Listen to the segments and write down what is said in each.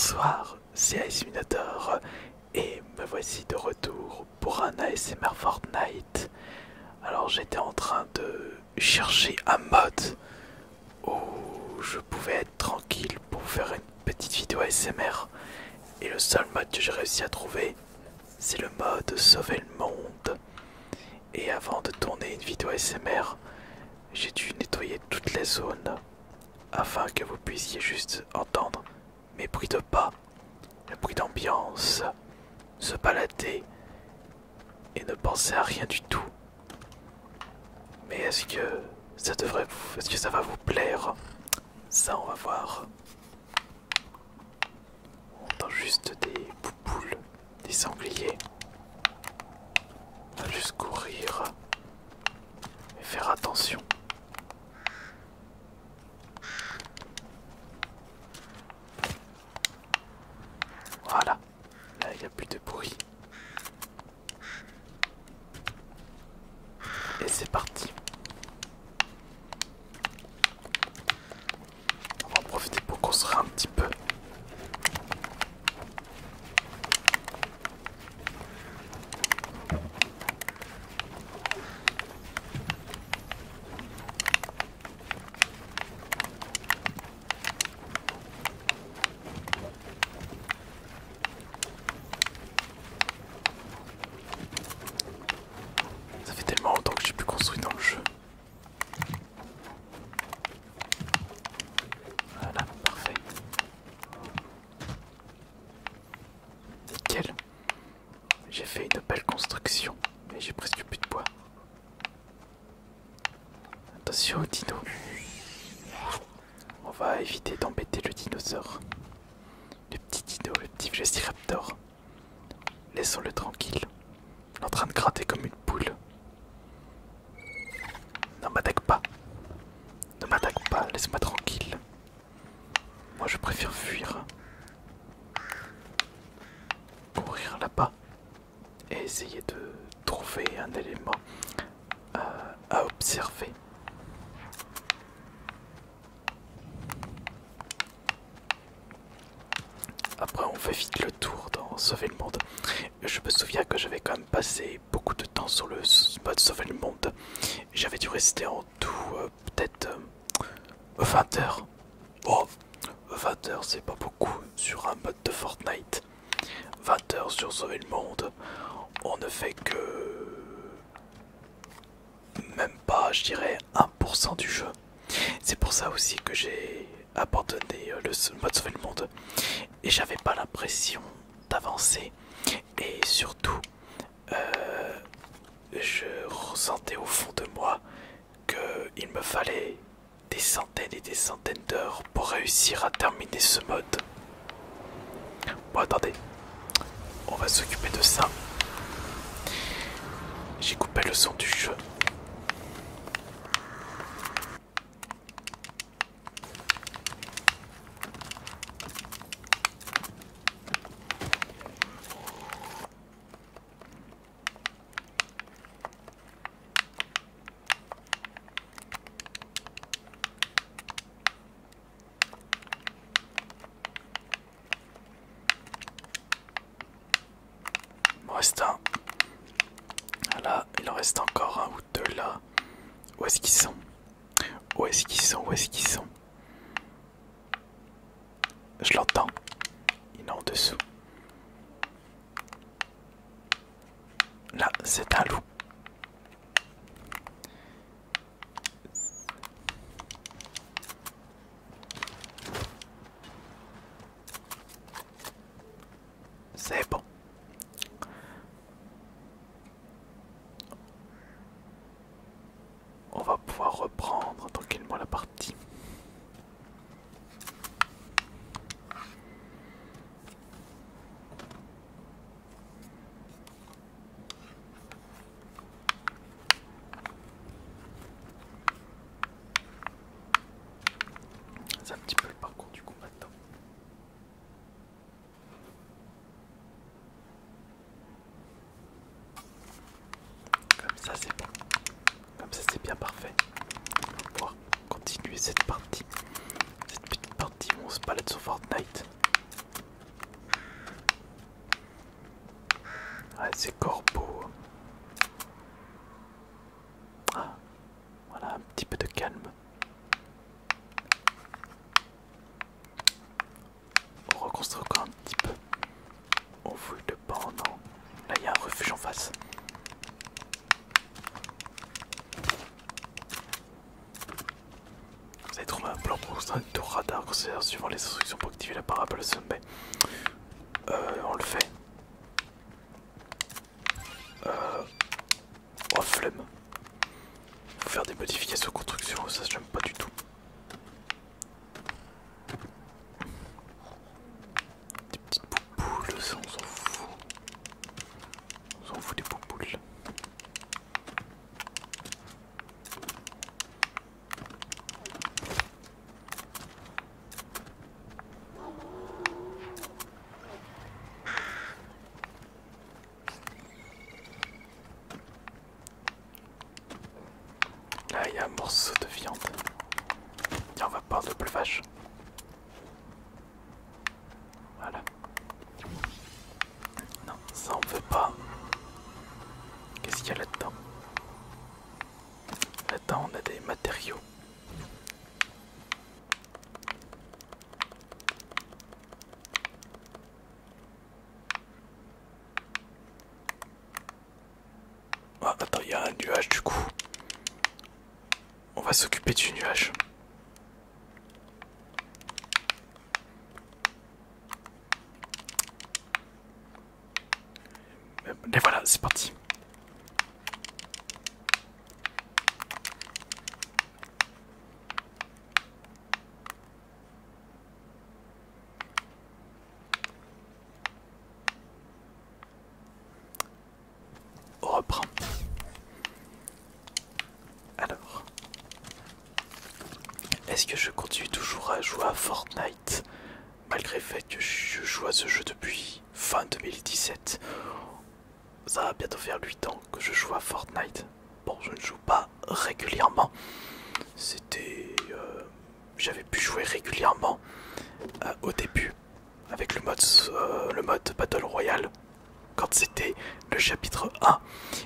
Bonsoir, c'est Aesminator et me voici de retour pour un ASMR Fortnite. Alors j'étais en train de chercher un mode où je pouvais être tranquille pour faire une petite vidéo ASMR et le seul mode que j'ai réussi à trouver c'est le mode sauver le monde. Et avant de tourner une vidéo ASMR, j'ai dû nettoyer toutes les zones afin que vous puissiez juste entendre mes bruits de pas, le bruit d'ambiance, se balader et ne penser à rien du tout. Mais est-ce que ça va vous plaire? Ça, on va voir. On entend juste des poupoules, des sangliers. On va juste courir et faire attention. Voilà, là il n'y a plus de bruit. Et c'est parti. On va en profiter pour construire un petit peu. Ça fait tellement longtemps que j'ai plus construit dans le jeu. Voilà, parfait. Nickel. J'ai fait une belle construction, mais j'ai presque plus de bois. Attention au dino. On va éviter d'embêter le dinosaure. Le petit dino, le petit Velociraptor. Laissons-le tranquille. Il est en train de gratter comme une poule. Ne m'attaque pas. Ne m'attaque pas, laisse-moi tranquille. Moi je préfère fuir. Courir là-bas. Et essayer de trouver un élément à observer. Après on fait vite le tour dans Sauver le Monde. Je me souviens que j'avais quand même passé beaucoup de temps sur le mode Sauver le Monde. J'avais dû rester en tout peut-être 20 heures. Oh, 20 heures c'est pas beaucoup sur un mode de Fortnite. 20 heures sur Sauver le Monde. On ne fait que... même pas, je dirais, 1% du jeu. C'est pour ça aussi que j'ai abandonné le mode Sauver le Monde. Et j'avais pas l'impression d'avancer. Et surtout, je ressentais au fond de moi qu'il me fallait des centaines et des centaines d'heures pour réussir à terminer ce mode. Bon, attendez, on va s'occuper de ça. J'ai coupé le son du jeu. Il en reste un. Là, il en reste encore un ou deux là. Où est-ce qu'ils sont? Où est-ce qu'ils sont? Où est-ce qu'ils sont? Je l'entends. Il est en dessous. Là, c'est un loup. C'est bon. On va pouvoir reprendre tranquillement la partie. C'est un petit peu le parcours du coup maintenant. Comme ça c'est bon. Comme ça c'est bien parfait. On va pouvoir continuer cette partie. Cette petite partie où on se balade sur Fortnite. ces corbeaux. Ah, voilà, un petit peu de calme. On reconstruit encore un petit peu. On fouille le banc, non. Là, il y a un refuge en face. Vous avez trouvé un plan pour construire une tour radar considéré suivant les instructions pour activer la parabole au sommet. On le fait. Oh, flemme. Faut faire des modifications aux constructions, ça j'aime pas du tout. Des petites poupoules, ça on s'en fout. On s'en fout des poupoules. Là il y a un morceau de viande. Tiens, on va prendre double vache. Voilà. Non, ça on veut pas. Qu'est-ce qu'il y a là-dedans? Là-dedans on a des matériaux. Ah, attends, il y a un nuage du coup. On va s'occuper du nuage. Et voilà, c'est parti. On reprend. Alors, est-ce que je continue toujours à jouer à Fortnite malgré le fait que je joue à ce jeu depuis fin 2017? Ça va bientôt faire 8 ans que je joue à Fortnite. Bon, je ne joue pas régulièrement. J'avais pu jouer régulièrement au début avec le mode Battle Royale. Quand c'était le chapitre 1,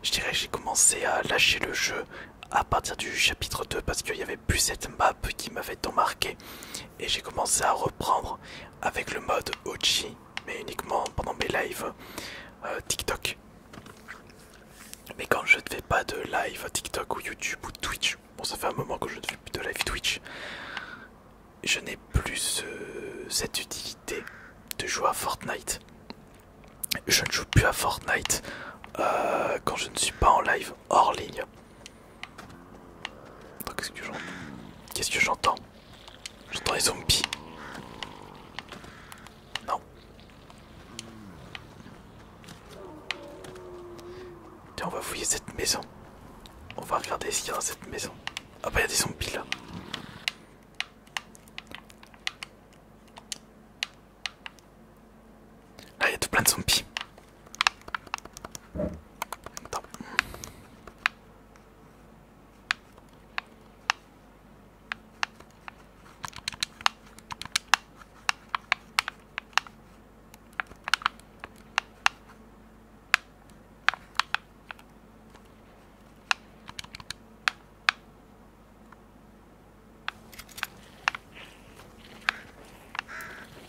je dirais que j'ai commencé à lâcher le jeu à partir du chapitre 2 parce qu'il n'y avait plus cette map qui m'avait tant marqué. Et j'ai commencé à reprendre avec le mode OG, mais uniquement pendant mes lives TikTok. Mais quand je ne fais pas de live TikTok ou YouTube ou Twitch, bon ça fait un moment que je ne fais plus de live Twitch, je n'ai plus cette utilité de jouer à Fortnite. Je ne joue plus à Fortnite quand je ne suis pas en live hors ligne. Qu'est-ce que j'entends? J'entends les zombies. Non. Tiens, on va fouiller cette maison. On va regarder ce qu'il y a dans cette maison. Ah bah il y a des zombies là. Là il y a tout plein de zombies. Attends.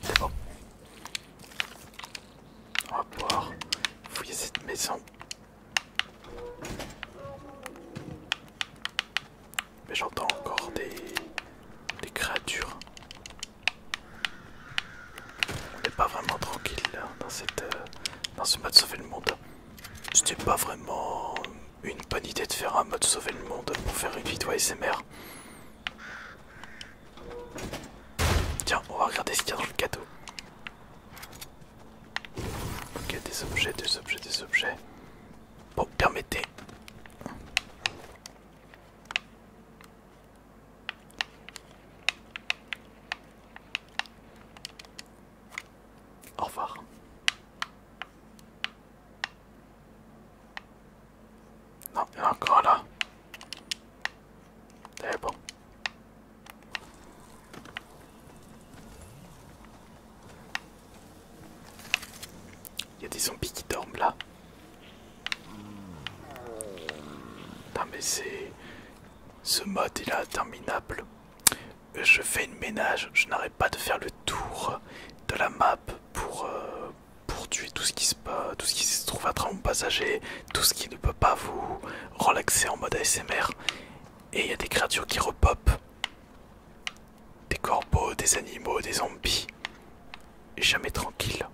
C'est bon. On va pouvoir fouiller cette maison. Mais j'entends encore des créatures. On n'est pas vraiment tranquille là, dans ce mode sauver le monde. C'était pas vraiment une bonne idée de faire un mode sauver le monde pour faire une vidéo ASMR. Tiens, on va regarder ce qu'il y a dans le cadeau. Ok, des objets, des objets, des objets. Bon, permettez. Au revoir. Non, il y en a encore là. Eh bon. Il y a des zombies qui dorment là. Putain, mais c'est... Ce mode, il est interminable. Je fais une ménage, je n'arrête pas de faire le tour de la map pour tuer tout ce qui se trouve à travers mon passager, tout ce qui ne peut pas vous relaxer en mode ASMR. Et il y a des créatures qui repopent. Des corbeaux, des animaux, des zombies. Et jamais tranquille.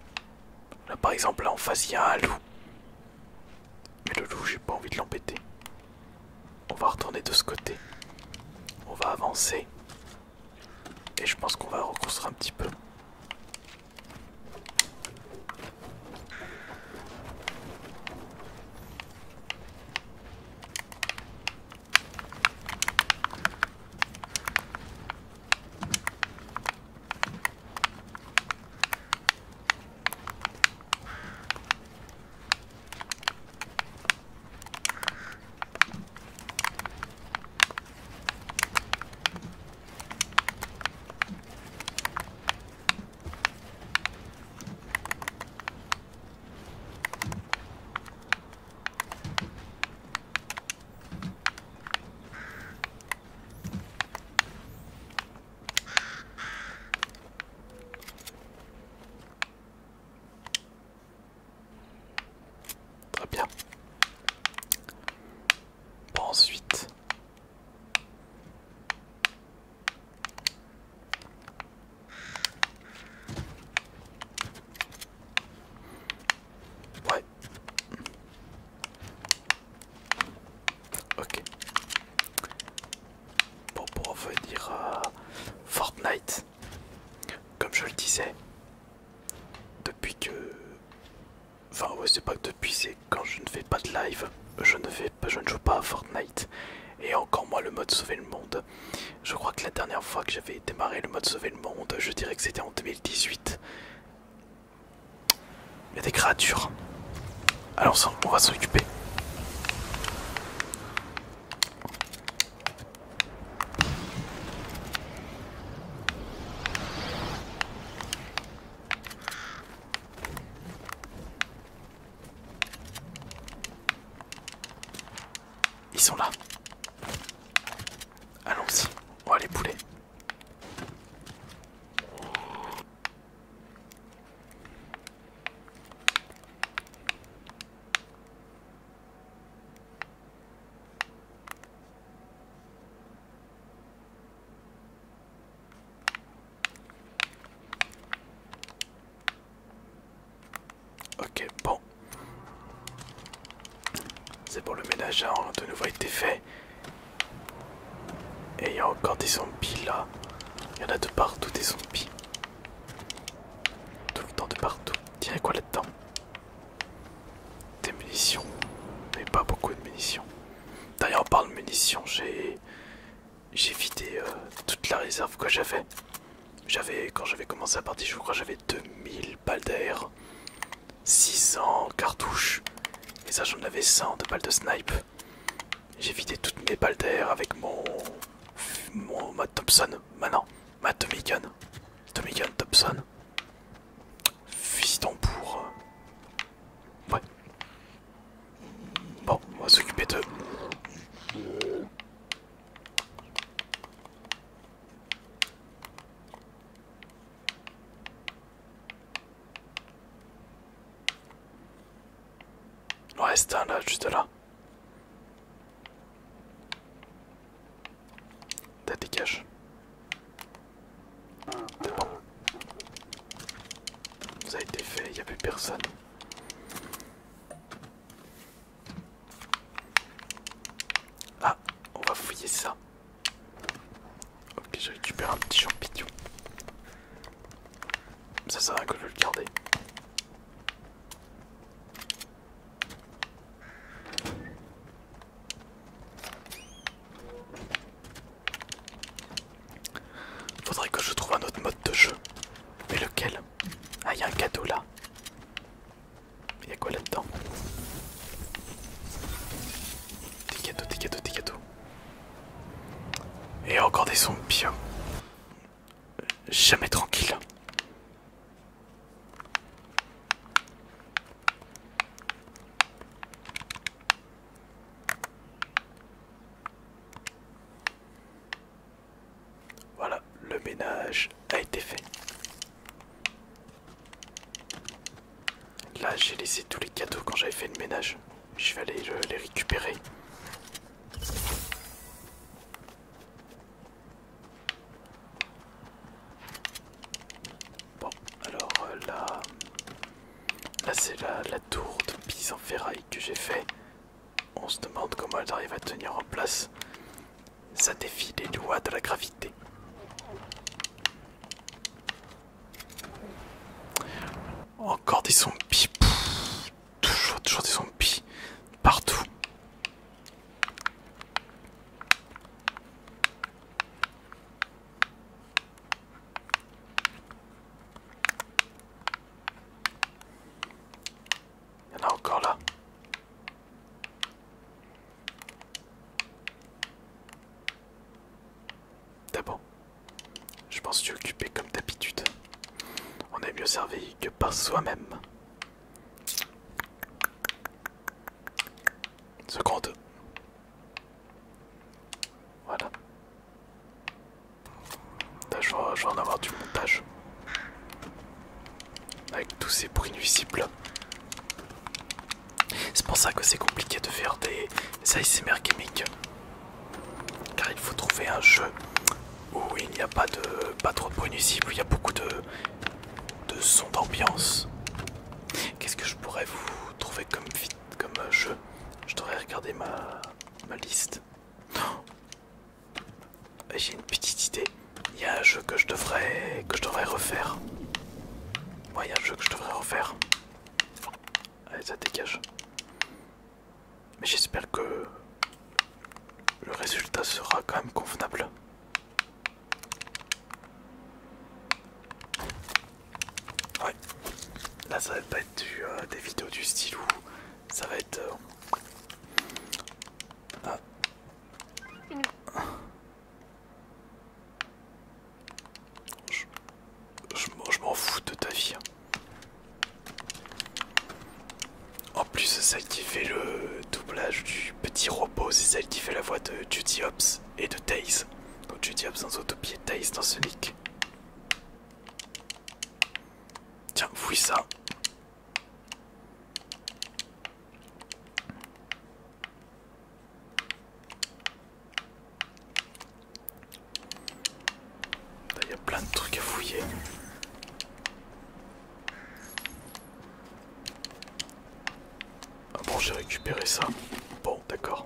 Là par exemple, là en face, il y a un loup. Mais le loup, j'ai pas envie de l'embêter. On va retourner de ce côté. On va avancer. Et je pense qu'on va reconstruire un petit peu. Très bien. Bon, ensuite. Ouais. Ok. Bon, pour revenir à Fortnite, comme je le disais, depuis que... Enfin, ouais, c'est pas que depuis, c'est quand je ne fais pas de live, je ne joue pas à Fortnite. Et encore moins le mode sauver le monde. Je crois que la dernière fois que j'avais démarré le mode sauver le monde, je dirais que c'était en 2018. Il y a des créatures. Alors on va s'occuper. Ils sont là. Allons-y. On va les pouler. Ok, bon. C'est bon, le ménage a de nouveau été fait. Et il y a encore des zombies là. Il y en a de partout des zombies. Tout le temps de partout. Tiens, quoi là-dedans? Des munitions. Mais pas beaucoup de munitions. D'ailleurs, en parlant de munitions, j'ai vidé toute la réserve que j'avais. Quand j'avais commencé la partie, je crois que j'avais 2000 balles d'air, 600 cartouches, et ça j'en avais 100 de balles de snipe. J'ai vidé toutes mes balles d'air avec ma Thompson, maintenant, ma Tommy Gun. Tommy Gun Thompson. Fusil tambour. Ouais. Bon, on va s'occuper d'eux. Il en reste un là, juste là. Dégage. C'est bon. Ça a été fait, il n'y a plus personne. Ah, on va fouiller ça. Ok, j'ai récupéré un petit champignon. Ça sert à rien que je le garder. Faudrait que je trouve un autre mode de jeu. Mais lequel? Ah, il y a un cadeau là. Il y a quoi là-dedans? Des cadeaux, des cadeaux, des cadeaux. Et encore des zombies. Jamais tranquille. ménage a été fait. Là, j'ai laissé tous les cadeaux quand j'avais fait le ménage. Je vais aller les récupérer. Bon, alors là c'est la tour de Pise en ferraille que j'ai fait. On se demande comment elle arrive à tenir en place. Ça défie les lois de la gravité. Encore des zombies. Toujours des zombies. Partout. Il y en a encore là. D'abord, je pense que tu es occupé comme d'habitude. On est mieux servi que par soi-même. Seconde. Voilà. Là, je vais en avoir du montage. Avec tous ces bruits nuisibles. C'est pour ça que c'est compliqué de faire des ASMR gaming. Car il faut trouver un jeu où il n'y a pas trop de bruit nuisible, où il y a beaucoup de sons d'ambiance. Qu'est-ce que je pourrais vous trouver comme jeu? Je devrais regarder ma liste. Oh, j'ai une petite idée. Il y a un jeu que je devrais refaire. Ouais, il y a un jeu que je devrais refaire. Allez, ça dégage. Mais j'espère que le résultat sera quand même convenable. Ouais. Là, ça va pas être des vidéos du style où ça va être... Je m'en fous de ta vie. En plus, celle qui fait le doublage du petit robot, c'est celle qui fait la voix de Judy Hopps et de Tails. Donc Judy Hopps dans Zootopie et Tails dans Sonic. Tiens, fouille ça. Il y a plein de trucs à fouiller. Ah bon, j'ai récupéré ça. Bon, d'accord.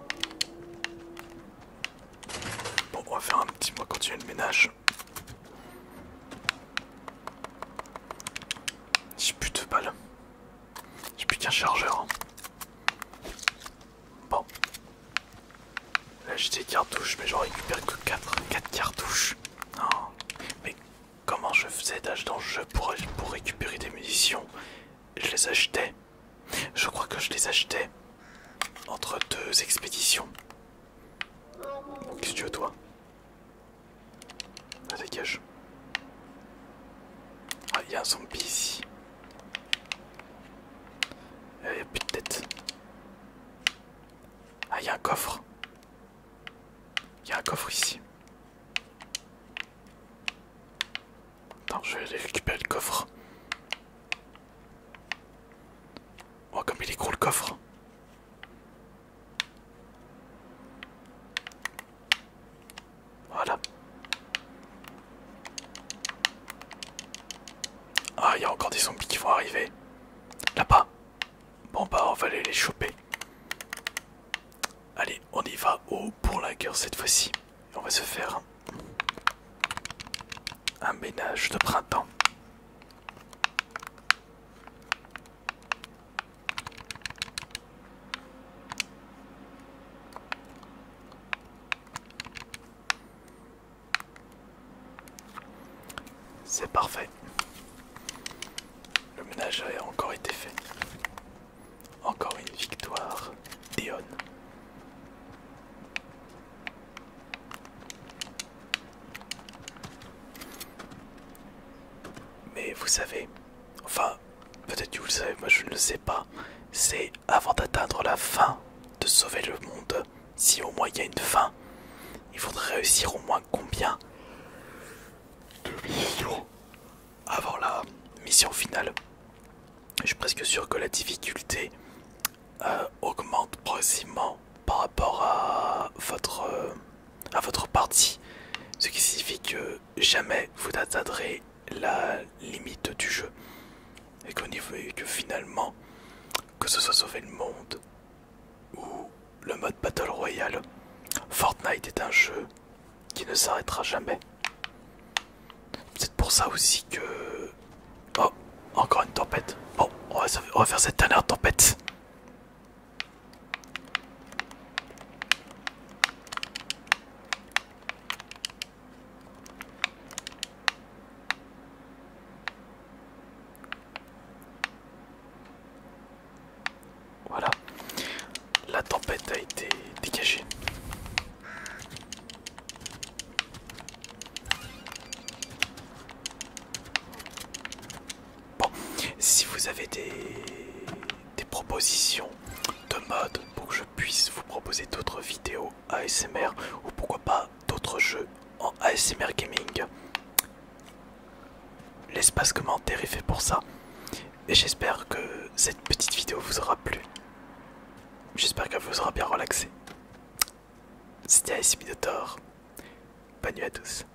Bon, on va faire un petit... On va continuer le ménage. J'ai plus de balles. J'ai plus qu'un chargeur. Bon. Là j'ai des cartouches, mais j'en récupère que 4 cartouches. Non. Mais comment je faisais d'âge dans le jeu pour récupérer des munitions? Je les achetais. Je crois que je les achetais entre 2 expéditions. Bon, qu'est-ce que tu veux, toi? Ah, dégage. Ah, il y a un zombie ici. Il n'y a plus de tête. Ah, il y a un coffre. Il y a un coffre ici. Attends, je vais aller récupérer le coffre. Oh, comme il est gros le coffre. Voilà. Ah, il y a encore des zombies qui vont arriver. Là-bas. Bon bah, on va aller les choper. Allez, on y va au bourlingueur cette fois-ci. On va se faire un ménage de printemps. C'est parfait. Le ménage a encore été fait. Encore une victoire d'Eon. Mais vous savez, enfin, peut-être que vous le savez, moi je ne le sais pas, c'est avant d'atteindre la fin, de sauver le monde, si au moins il y a une fin, il faudrait réussir au moins combien de mission finale. Je suis presque sûr que la difficulté augmente progressivement par rapport à votre partie, ce qui signifie que jamais vous n'atteindrez la limite du jeu et que finalement, que ce soit sauver le monde ou le mode Battle Royale, Fortnite est un jeu qui ne s'arrêtera jamais. C'est pour ça aussi que... Oh, encore une tempête. Bon, on va faire cette dernière tempête. Voilà, la tempête a été dégagée. Bon, si vous avez des propositions de mode pour que je puisse vous proposer d'autres vidéos ASMR ou pourquoi pas d'autres jeux en ASMR Gaming, l'espace commentaire est fait pour ça. Et j'espère que cette petite vidéo vous aura plu. J'espère qu'elle vous aura bien relaxé. C'était Ice Minotaur. Bonne nuit à tous.